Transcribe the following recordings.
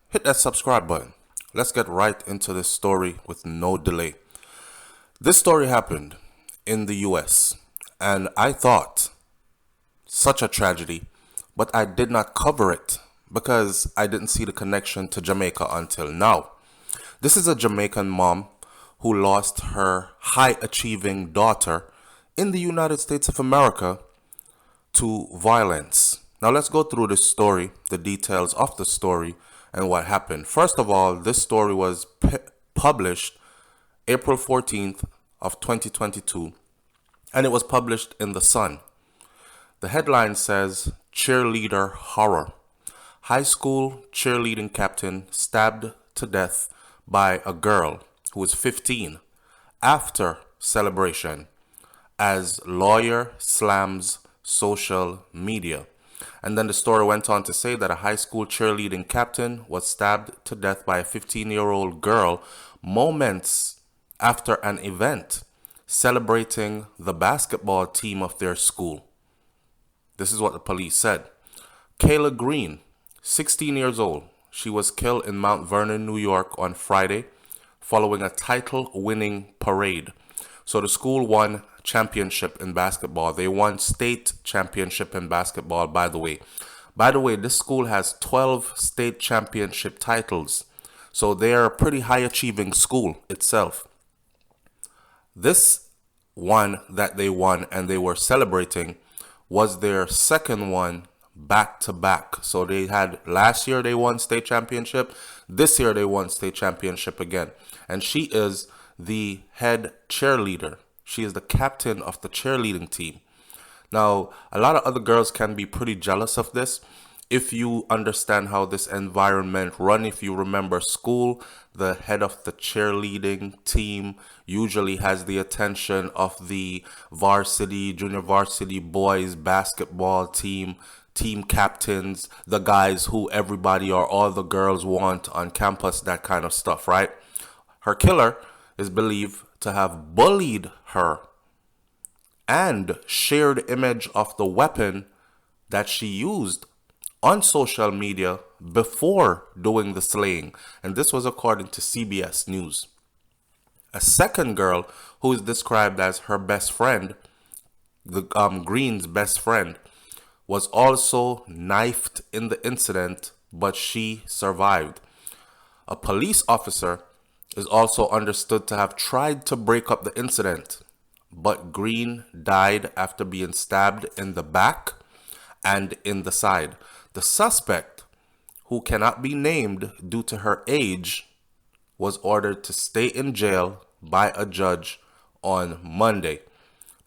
hit that subscribe button. Let's get right into this story with no delay. This story happened in the US, and I thought such a tragedy, but I did not cover it because I didn't see the connection to Jamaica until now. This is a Jamaican mom who lost her high achieving daughter in the United States of America to violence. Now let's go through this story, the details of the story, and what happened. First of all, this story was published April 14th of 2022, and it was published in The Sun. The headline says, Cheerleader Horror. High school cheerleading captain stabbed to death by a girl who was 15 after celebration as lawyer slams social media. And then the story went on to say that a high school cheerleading captain was stabbed to death by a 15-year-old girl moments after an event celebrating the basketball team of their school. This is what the police said. Kayla Green, 16 years old, she was killed in Mount Vernon, New York on Friday following a title-winning parade. So the school won championship in basketball. They won state championship in basketball, by the way. By the way, this school has 12 state championship titles. So they're a pretty high achieving school itself. This one that they won and they were celebrating was their second one back to back. So they had last year they won state championship. This year they won state championship again. And she is the head cheerleader. She is the captain of the cheerleading team. Now, a lot of other girls can be pretty jealous of this. If you understand how this environment run, if you remember school, the head of the cheerleading team usually has the attention of the varsity, junior varsity boys basketball team captains, the guys who everybody or all the girls want on campus, that kind of stuff, right? Her killer is believed to have bullied her and shared image of the weapon that she used on social media before doing the slaying. And this was according to CBS News. A second girl who is described as her best friend, the Green's best friend, was also knifed in the incident, but she survived. A police officer is also understood to have tried to break up the incident, but Green died after being stabbed in the back and in the side. The suspect, who cannot be named due to her age, was ordered to stay in jail by a judge on Monday.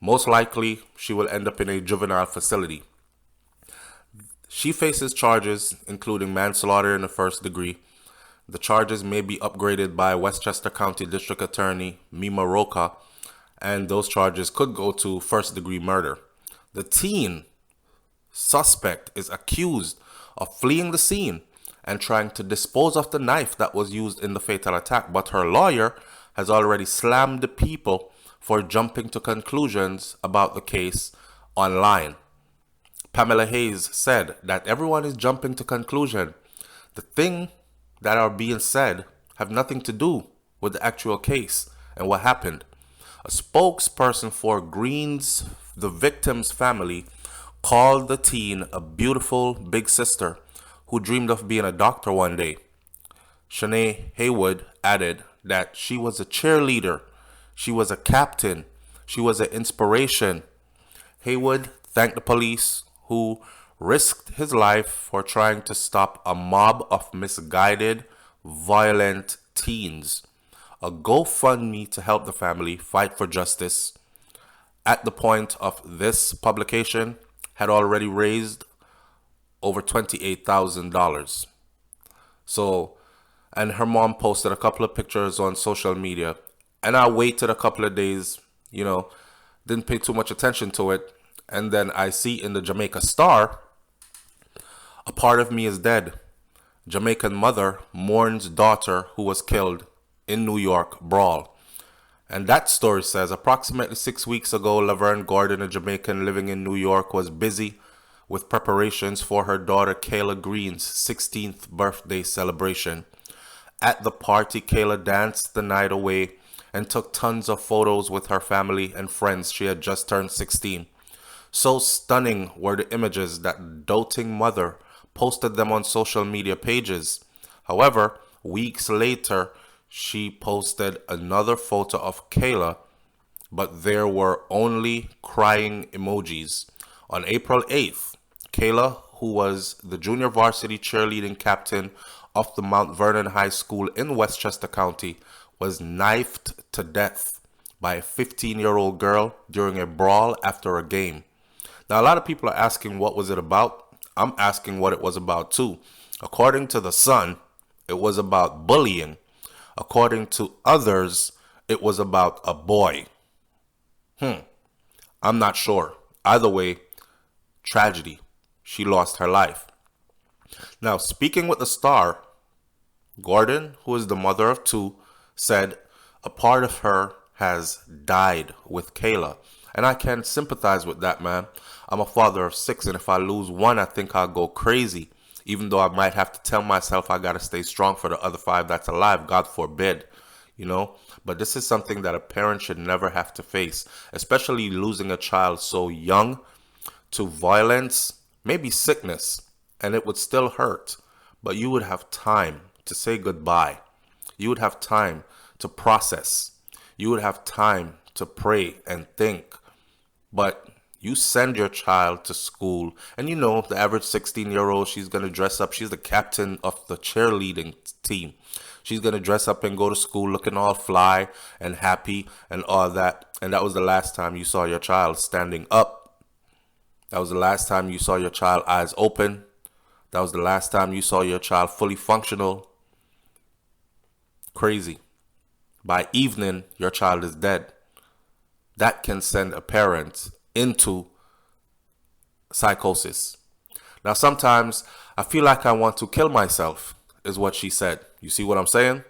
Most likely, she will end up in a juvenile facility. She faces charges including manslaughter in the first degree. The charges may be upgraded by Westchester County District Attorney Mima Roca, and those charges could go to first-degree murder. The teen suspect is accused of fleeing the scene and trying to dispose of the knife that was used in the fatal attack, but her lawyer has already slammed the people for jumping to conclusions about the case online. Pamela Hayes said that everyone is jumping to conclusion. The thing that are being said have nothing to do with the actual case and what happened. A spokesperson for Green's, the victim's family, called the teen a beautiful big sister who dreamed of being a doctor one day. Shanae Haywood added that she was a cheerleader, she was a captain, she was an inspiration. Haywood thanked the police who risked his life for trying to stop a mob of misguided, violent teens. A GoFundMe to help the family fight for justice at the point of this publication had already raised over $28,000. So, and her mom posted a couple of pictures on social media, and I waited a couple of days, didn't pay too much attention to it. And then I see in the Jamaica Star, a part of me is dead. Jamaican mother mourns daughter who was killed in New York brawl. And that story says approximately 6 weeks ago, Laverne Gordon, a Jamaican living in New York, was busy with preparations for her daughter Kayla Green's 16th birthday celebration. At the party, Kayla danced the night away and took tons of photos with her family and friends. She had just turned 16. So stunning were the images that the doting mother posted them on social media pages. However, weeks later, she posted another photo of Kayla, but there were only crying emojis. On April 8th, Kayla, who was the junior varsity cheerleading captain of the Mount Vernon High School in Westchester County, was knifed to death by a 15-year-old girl during a brawl after a game. Now, a lot of people are asking what was it about. I'm asking what it was about too. According to the Sun, it was about bullying. According to others, it was about a boy. I'm not sure. Either way, tragedy. She lost her life. Now, speaking with the Star, Gordon, who is the mother of two, said a part of her has died with Kayla. And I can sympathize with that, man. I'm a father of 6, and if I lose one, I think I'll go crazy. Even though I might have to tell myself I got to stay strong for the other 5 that's alive, God forbid, you know. But this is something that a parent should never have to face, especially losing a child so young to violence, maybe sickness, and it would still hurt. But you would have time to say goodbye. You would have time to process. You would have time to pray and think. But you send your child to school, and you know, the average 16-year-old, she's going to dress up. She's the captain of the cheerleading team. She's going to dress up and go to school looking all fly and happy and all that. And that was the last time you saw your child standing up. That was the last time you saw your child eyes open. That was the last time you saw your child fully functional. Crazy. By evening, your child is dead. That can send a parent into psychosis. Now, sometimes I feel like I want to kill myself, is what she said. You see what I'm saying?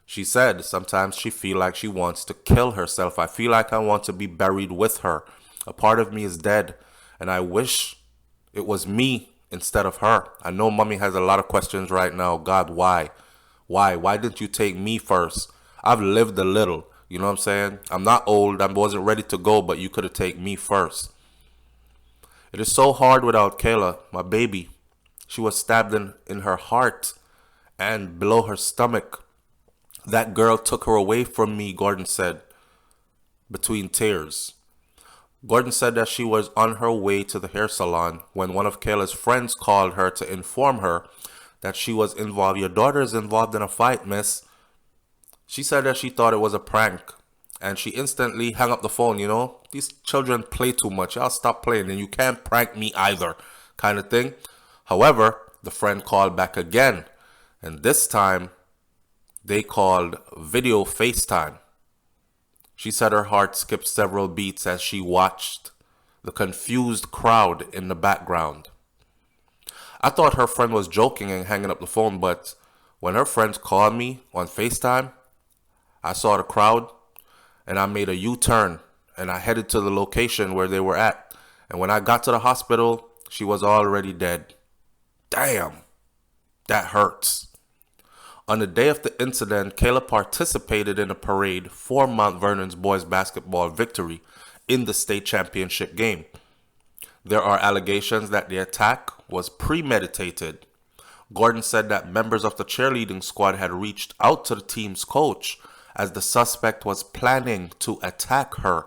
She said sometimes she feel like she wants to kill herself. I feel like I want to be buried with her. A part of me is dead, and I wish it was me instead of her. I know mommy has a lot of questions right now. God, why? Why didn't you take me first? I've lived a little. You know what I'm saying? I'm not old. I wasn't ready to go, but you could have taken me first. It is so hard without Kayla, my baby. She was stabbed in her heart and below her stomach. That girl took her away from me, Gordon said, between tears. Gordon said that she was on her way to the hair salon when one of Kayla's friends called her to inform her that she was involved. Your daughter is involved in a fight, miss. She said that she thought it was a prank, and she instantly hung up the phone. You know, these children play too much. Y'all stop playing, and you can't prank me either, kind of thing. However, the friend called back again, and this time they called video FaceTime. She said her heart skipped several beats as she watched the confused crowd in the background. I thought her friend was joking and hanging up the phone, but when her friends called me on FaceTime, I saw the crowd and I made a U-turn and I headed to the location where they were at. And when I got to the hospital, she was already dead. Damn, that hurts. On the day of the incident, Kayla participated in a parade for Mount Vernon's boys basketball victory in the state championship game. There are allegations that the attack was premeditated. Gordon said that members of the cheerleading squad had reached out to the team's coach as the suspect was planning to attack her.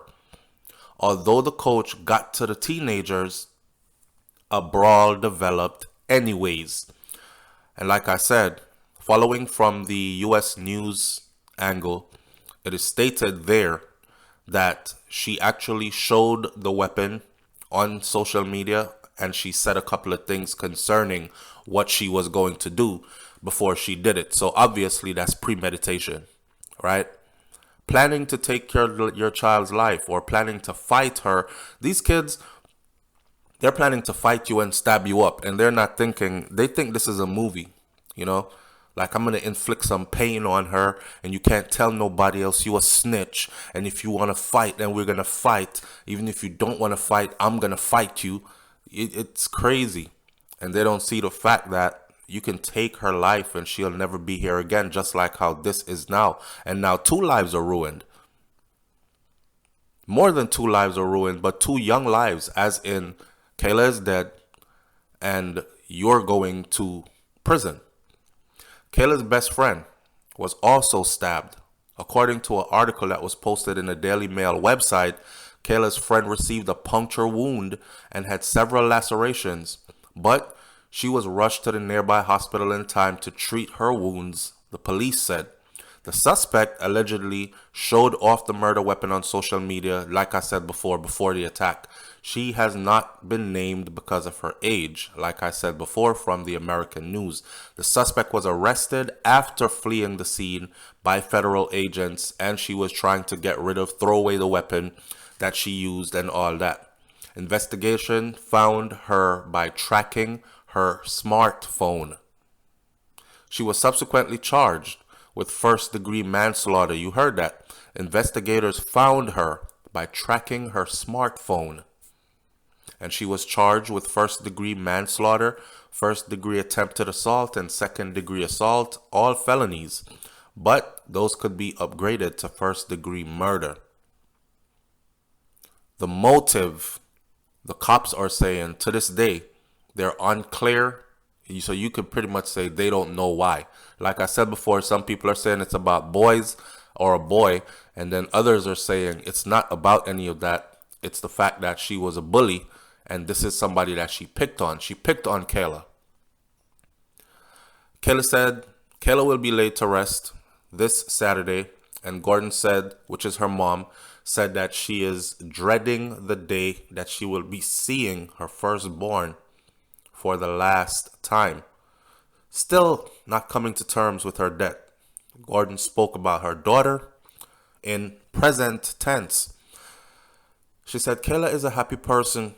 Although the coach got to the teenagers, a brawl developed anyways. And like I said, following from the U.S. News angle, it is stated there that she actually showed the weapon on social media and she said a couple of things concerning what she was going to do before she did it. So obviously that's premeditation, right? Planning to take your child's life or planning to fight her. These kids, they're planning to fight you and stab you up, and they're not thinking, they think this is a movie, you know? Like, I'm going to inflict some pain on her and you can't tell nobody else, you a snitch. And if you want to fight, then we're going to fight. Even if you don't want to fight, I'm going to fight you. It's crazy. And they don't see the fact that you can take her life and she'll never be here again, just like how this is now. And now two lives are ruined. More than two lives are ruined, but two young lives, as in Kayla is dead and you're going to prison. Kayla's best friend was also stabbed. According to an article that was posted in the Daily Mail website, Kayla's friend received a puncture wound and had several lacerations, but she was rushed to the nearby hospital in time to treat her wounds, the police said. The suspect allegedly showed off the murder weapon on social media, like I said before the attack. She has not been named because of her age, like I said before from the American news. The suspect was arrested after fleeing the scene by federal agents, and she was trying to throw away the weapon that she used and all that. Investigation found her by tracking her smartphone. She was subsequently charged with first-degree manslaughter. You heard that. Investigators found her by tracking her smartphone. And she was charged with first-degree manslaughter, first-degree attempted assault, and second-degree assault, all felonies. But those could be upgraded to first-degree murder. The motive, the cops are saying to this day, they're unclear. So you could pretty much say they don't know why. Like I said before, some people are saying it's about boys or a boy, and then others are saying it's not about any of that. It's the fact that she was a bully, and this is somebody that she picked on. She picked on Kayla. Kayla said Kayla will be laid to rest this Saturday, and Gordon said, which is her mom, said that she is dreading the day that she will be seeing her firstborn for the last time. Still not coming to terms with her death. Gordon spoke about her daughter in present tense. She said Kayla is a happy person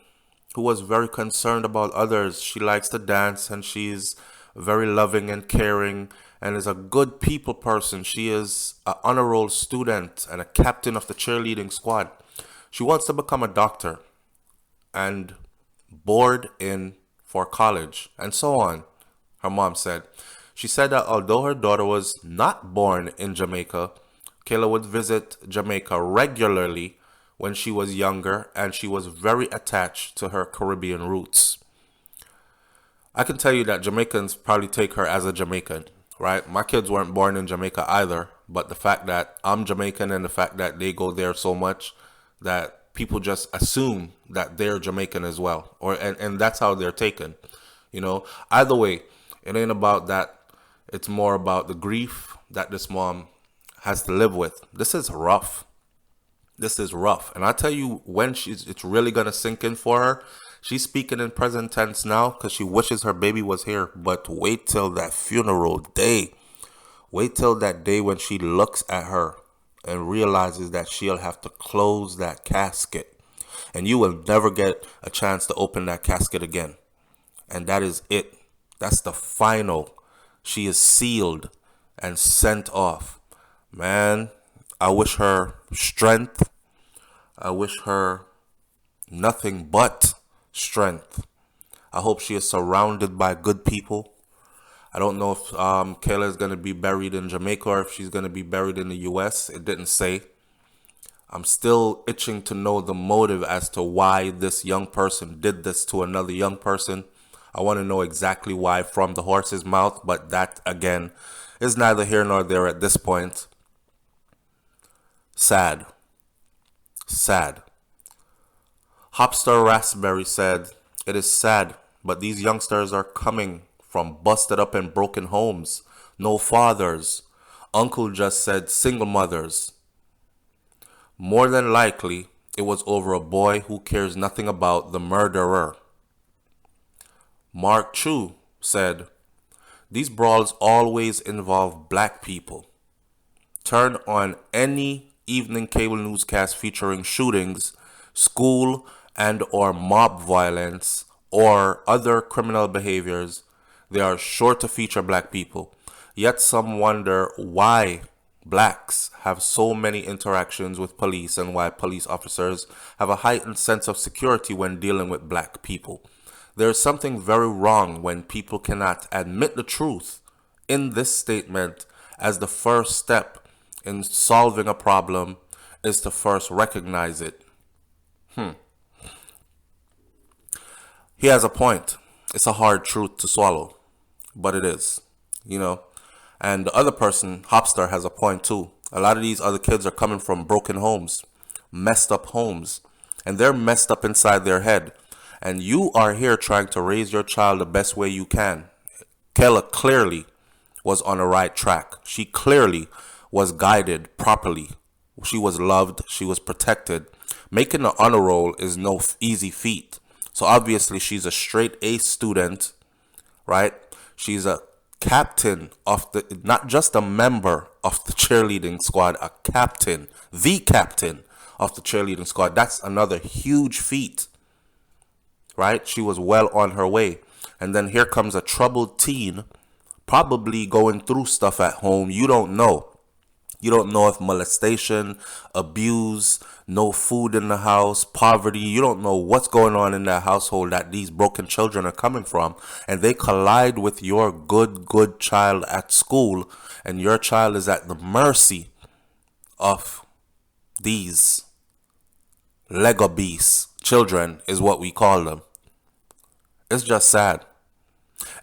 who was very concerned about others. She likes to dance and she's very loving and caring and is a good people person. She is an honor roll student and a captain of the cheerleading squad. She wants to become a doctor and board in for college and so on, her mom said. She said that although her daughter was not born in Jamaica, Kayla would visit Jamaica regularly when she was younger, and she was very attached to her Caribbean roots. I can tell you that Jamaicans probably take her as a Jamaican, right? My kids weren't born in Jamaica either, but the fact that I'm Jamaican and the fact that they go there so much that people just assume that they're Jamaican as well, and that's how they're taken. Either way, it ain't about that. It's more about the grief that this mom has to live with. This is rough. And I tell you, when it's really gonna sink in for her. She's speaking in present tense now because she wishes her baby was here. But wait till that funeral day. Wait till that day when she looks at her and realizes that she'll have to close that casket. And you will never get a chance to open that casket again. And that is it. That's the final. She is sealed and sent off. Man, I wish her strength. I wish her nothing but strength. I hope she is surrounded by good people. I don't know if Kayla is going to be buried in Jamaica or if she's going to be buried in the U.S. It didn't say. I'm still itching to know the motive as to why this young person did this to another young person. I want to know exactly why from the horse's mouth, but that, again, is neither here nor there at this point. Sad. Hopster Raspberry said, "It is sad, but these youngsters are coming from busted up and broken homes. No fathers. Uncle just said single mothers. More than likely, it was over a boy who cares nothing about the murderer." Mark Chu said, "These brawls always involve black people. Turn on any evening cable newscast featuring shootings, school and or mob violence, or other criminal behaviors. They are sure to feature black people. Yet some wonder why blacks have so many interactions with police and why police officers have a heightened sense of security when dealing with black people. There's something very wrong when people cannot admit the truth in this statement, as the first step in solving a problem is to first recognize it. He has a point. It's a hard truth to swallow, but it is, you know. And the other person, Hopster, has a point too. A lot of these other kids are coming from broken homes, messed up homes, and they're messed up inside their head. And you are here trying to raise your child the best way you can. Kayla clearly was on the right track. She clearly was guided properly. She was loved. She was protected. Making the honor roll is no easy feat. So obviously she's a straight A student, right? She's a captain of the, not just a member of the cheerleading squad, a captain, the captain of the cheerleading squad. That's another huge feat, right? She was well on her way. And then here comes a troubled teen, probably going through stuff at home. You don't know. You don't know if molestation, abuse, no food in the house, poverty. You don't know what's going on in that household that these broken children are coming from. And they collide with your good child at school. And your child is at the mercy of these Lego beasts. Children is what we call them. It's just sad.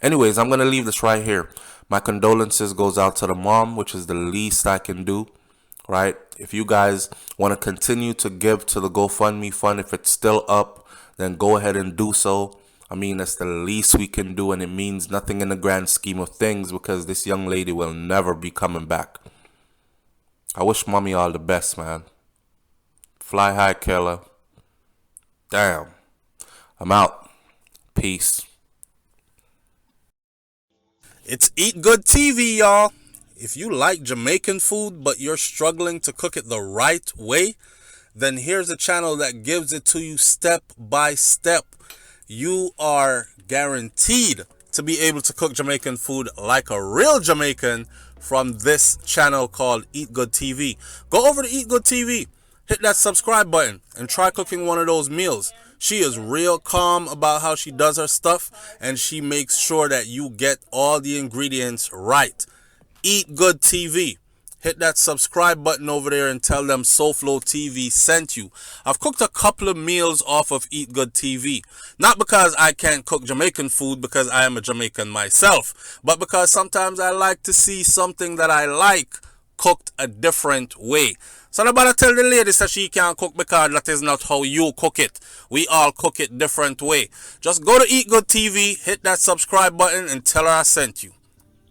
Anyways, I'm going to leave this right here. My condolences goes out to the mom, which is the least I can do, right? If you guys want to continue to give to the GoFundMe fund, if it's still up, then go ahead and do so. I mean, that's the least we can do, and it means nothing in the grand scheme of things because this young lady will never be coming back. I wish mommy all the best, man. Fly high, Kayla. Damn. I'm out. Peace. It's Eat Good TV, y'all. If you like Jamaican food, but you're struggling to cook it the right way, then here's a channel that gives it to you step by step. You are guaranteed to be able to cook Jamaican food like a real Jamaican from this channel called Eat Good TV. Go over to Eat Good TV, hit that subscribe button, and try cooking one of those meals. She is real calm about how she does her stuff, and she makes sure that you get all the ingredients right. Eat Good TV. Hit that subscribe button over there and tell them SouFLoTV sent you. I've cooked a couple of meals off of Eat Good TV. Not because I can't cook Jamaican food, because I am a Jamaican myself, but because sometimes I like to see something that I like cooked a different way. So nobody tell the lady that she can't cook because that is not how you cook it. We all cook it different way. Just go to Eat Good TV, hit that subscribe button, and tell her I sent you.